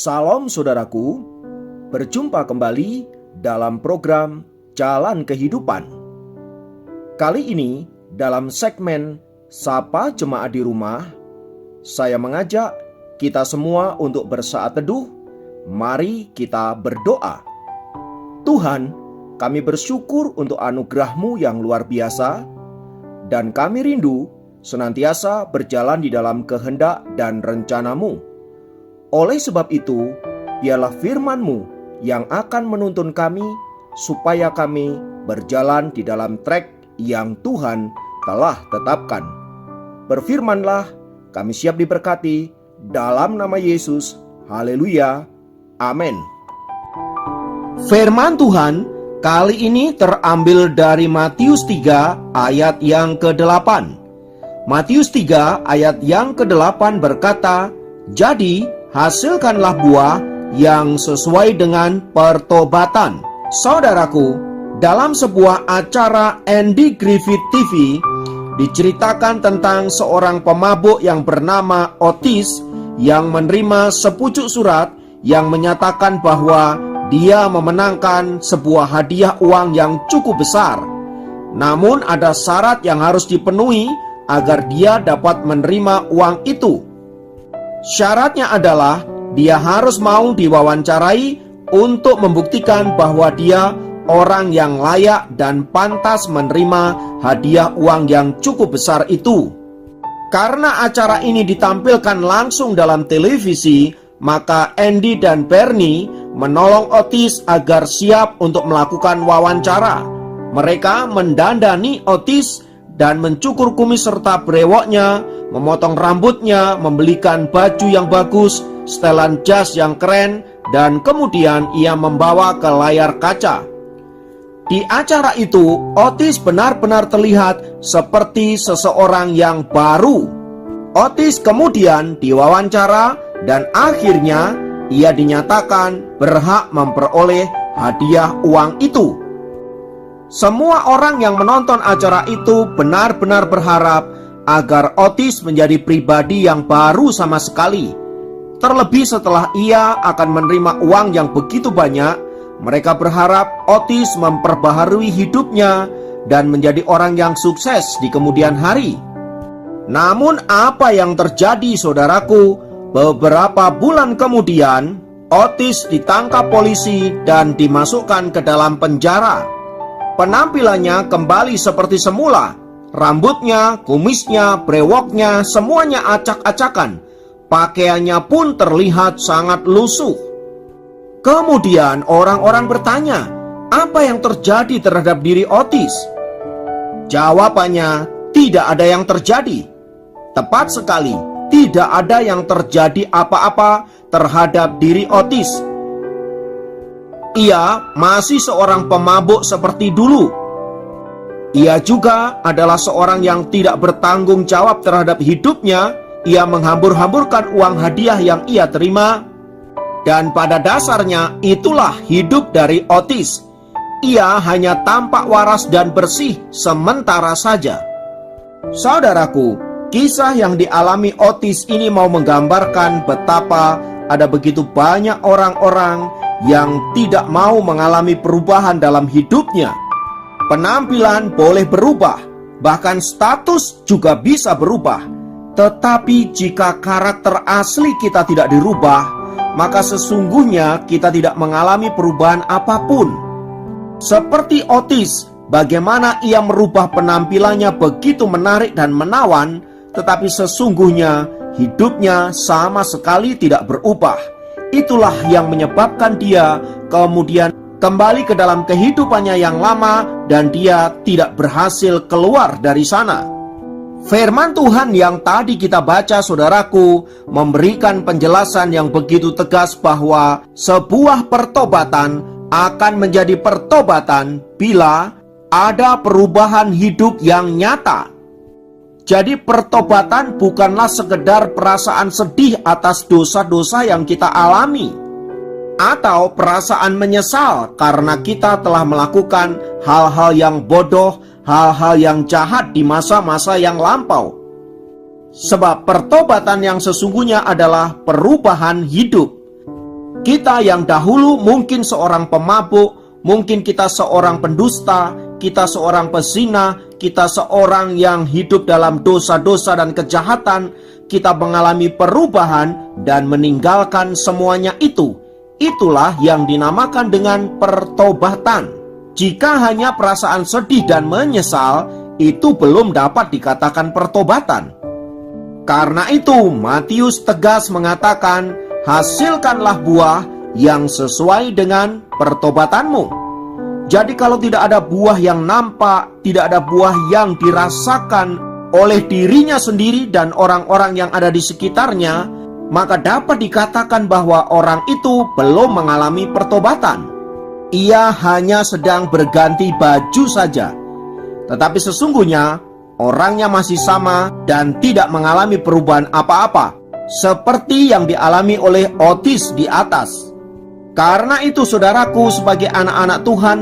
Salam saudaraku, berjumpa kembali dalam program Jalan Kehidupan. Kali ini dalam segmen Sapa Jemaat di Rumah, saya mengajak kita semua untuk bersaat teduh. Mari kita berdoa. Tuhan, kami bersyukur untuk anugerah-Mu yang luar biasa, dan kami rindu senantiasa berjalan di dalam kehendak dan rencana-Mu. Oleh sebab itu, biarlah firman-Mu yang akan menuntun kami supaya kami berjalan di dalam trek yang Tuhan telah tetapkan. Berfirmanlah, kami siap diberkati dalam nama Yesus. Haleluya. Amin. Firman Tuhan kali ini terambil dari Matius 3 ayat yang ke-8. Matius 3 ayat yang ke-8 berkata, "Jadi hasilkanlah buah yang sesuai dengan pertobatan." Saudaraku, dalam sebuah acara Andy Griffith TV diceritakan tentang seorang pemabuk yang bernama Otis yang menerima sepucuk surat yang menyatakan bahwa dia memenangkan sebuah hadiah uang yang cukup besar. Namun ada syarat yang harus dipenuhi agar dia dapat menerima uang itu. Syaratnya adalah dia harus mau diwawancarai untuk membuktikan bahwa dia orang yang layak dan pantas menerima hadiah uang yang cukup besar itu. Karena acara ini ditampilkan langsung dalam televisi, maka Andy dan Bernie menolong Otis agar siap untuk melakukan wawancara. Mereka mendandani Otis dan mencukur kumis serta brewoknya, memotong rambutnya, membelikan baju yang bagus, setelan jas yang keren, dan kemudian ia membawa ke layar kaca. Di acara itu, Otis benar-benar terlihat seperti seseorang yang baru. Otis kemudian diwawancara dan akhirnya ia dinyatakan berhak memperoleh hadiah uang itu. Semua orang yang menonton acara itu benar-benar berharap agar Otis menjadi pribadi yang baru sama sekali. Terlebih setelah ia akan menerima uang yang begitu banyak, mereka berharap Otis memperbaharui hidupnya dan menjadi orang yang sukses di kemudian hari. Namun apa yang terjadi, saudaraku? Beberapa bulan kemudian, Otis ditangkap polisi dan dimasukkan ke dalam penjara. Penampilannya kembali seperti semula. Rambutnya, kumisnya, brewoknya, semuanya acak-acakan. Pakaiannya pun terlihat sangat lusuh. Kemudian orang-orang bertanya, apa yang terjadi terhadap diri Otis? Jawabannya, tidak ada yang terjadi. Tepat sekali, tidak ada yang terjadi apa-apa terhadap diri Otis. Ia masih seorang pemabuk seperti dulu. Ia juga adalah seorang yang tidak bertanggung jawab terhadap hidupnya. Ia menghambur-hamburkan uang hadiah yang ia terima. Dan pada dasarnya itulah hidup dari Otis. Ia hanya tampak waras dan bersih sementara saja. Saudaraku, kisah yang dialami Otis ini mau menggambarkan betapa ada begitu banyak orang-orang yang tidak mau mengalami perubahan dalam hidupnya. Penampilan boleh berubah, bahkan status juga bisa berubah. Tetapi jika karakter asli kita tidak dirubah, maka sesungguhnya kita tidak mengalami perubahan apapun. Seperti Otis, bagaimana ia merubah penampilannya begitu menarik dan menawan, tetapi sesungguhnya hidupnya sama sekali tidak berubah. Itulah yang menyebabkan dia kemudian kembali ke dalam kehidupannya yang lama dan dia tidak berhasil keluar dari sana. Firman Tuhan yang tadi kita baca, saudaraku, memberikan penjelasan yang begitu tegas bahwa sebuah pertobatan akan menjadi pertobatan bila ada perubahan hidup yang nyata. Jadi pertobatan bukanlah sekedar perasaan sedih atas dosa-dosa yang kita alami, atau perasaan menyesal karena kita telah melakukan hal-hal yang bodoh, hal-hal yang jahat di masa-masa yang lampau. Sebab pertobatan yang sesungguhnya adalah perubahan hidup. Kita yang dahulu mungkin seorang pemabuk, mungkin kita seorang pendusta, kita seorang pezina, kita seorang yang hidup dalam dosa-dosa dan kejahatan, kita mengalami perubahan dan meninggalkan semuanya itu. Itulah yang dinamakan dengan pertobatan. Jika hanya perasaan sedih dan menyesal, itu belum dapat dikatakan pertobatan. Karena itu, Matius tegas mengatakan, hasilkanlah buah yang sesuai dengan pertobatanmu. Jadi kalau tidak ada buah yang nampak, tidak ada buah yang dirasakan oleh dirinya sendiri dan orang-orang yang ada di sekitarnya, maka dapat dikatakan bahwa orang itu belum mengalami pertobatan. Ia hanya sedang berganti baju saja. Tetapi sesungguhnya orangnya masih sama dan tidak mengalami perubahan apa-apa, seperti yang dialami oleh Otis di atas. Karena itu saudaraku, sebagai anak-anak Tuhan,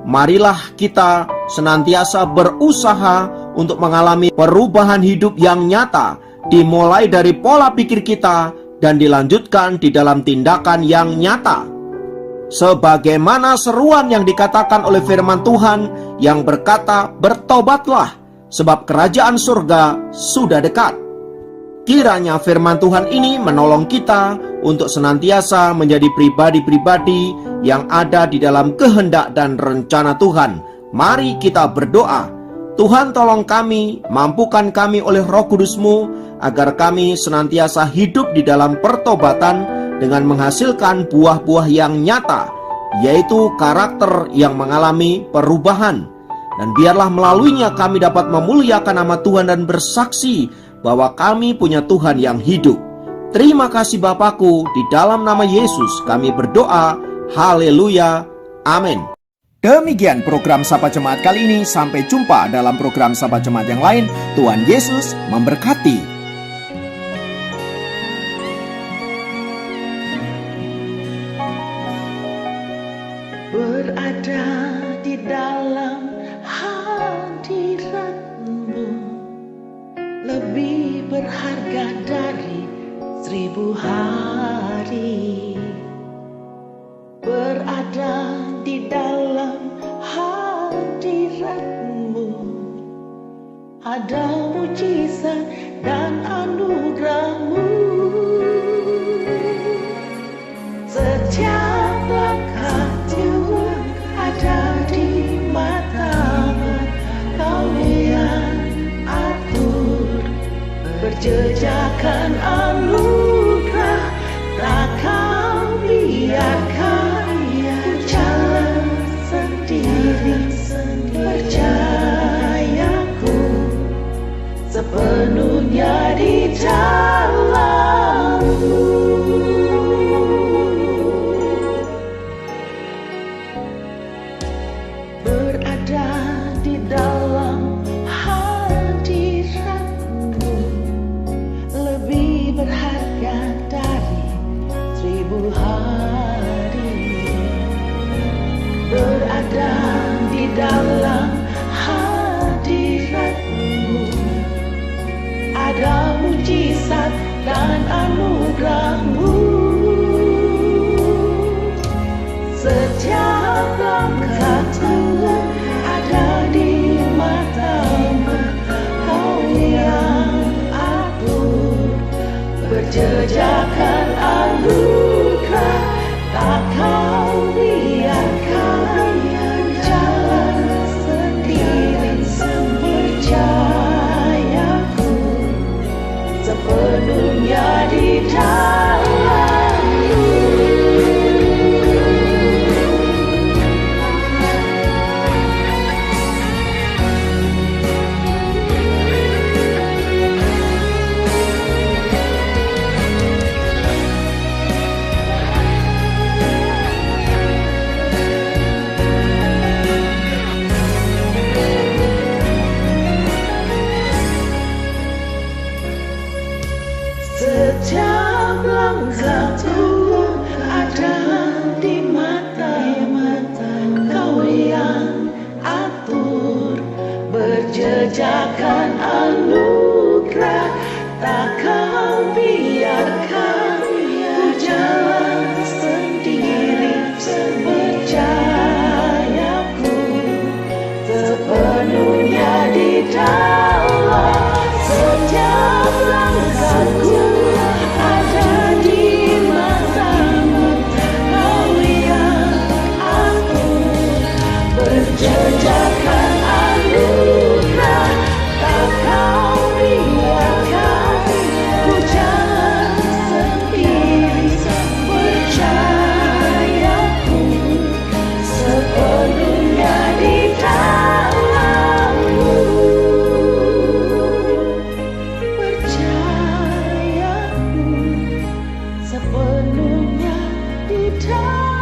marilah kita senantiasa berusaha untuk mengalami perubahan hidup yang nyata, dimulai dari pola pikir kita dan dilanjutkan di dalam tindakan yang nyata. Sebagaimana seruan yang dikatakan oleh firman Tuhan yang berkata, bertobatlah, sebab kerajaan surga sudah dekat. Kiranya firman Tuhan ini menolong kita untuk senantiasa menjadi pribadi-pribadi yang ada di dalam kehendak dan rencana Tuhan. Mari kita berdoa. Tuhan, tolong kami, mampukan kami oleh Roh Kudus-Mu, agar kami senantiasa hidup di dalam pertobatan dengan menghasilkan buah-buah yang nyata, yaitu karakter yang mengalami perubahan. Dan biarlah melaluinya kami dapat memuliakan nama Tuhan dan bersaksi bahwa kami punya Tuhan yang hidup. Terima kasih Bapakku, di dalam nama Yesus kami berdoa. Haleluya. Amin. Demikian program Sapa Jemaat kali ini. Sampai jumpa dalam program Sapa Jemaat yang lain. Tuhan Yesus memberkati. Berada di dalam hadirat-Mu lebih berharga dari 1000 hari. Berada di dalam hadirat-Mu ada mujizat dan anugerah-Mu. Setiap langkah Tuhan ada di mata-Mu, Kau yang atur berjejakan anugerah. Tak Kau biarkan ku jalan sendiri, percayaku sepenuhnya di dalam-Mu. Berada di dalam hadirat-Mu lebih berharga dari 1000 hari. Berada di dalam hadirat-Mu ada mujizat dan anugerah-Mu. Setiap langkah Tuhan ada di mata-Mu, Kau yang atur berjejakan anugerah. Tak Kau biarkan jalan sendiri, percayaku sepenuhnya di dalam-Mu. Setiap langkah Tuhan ada di mata-Mu, Kau yang atur berjejakan anugerah. Tak Kau biarkan ku jalan sendiri, sepenuhnya di dalam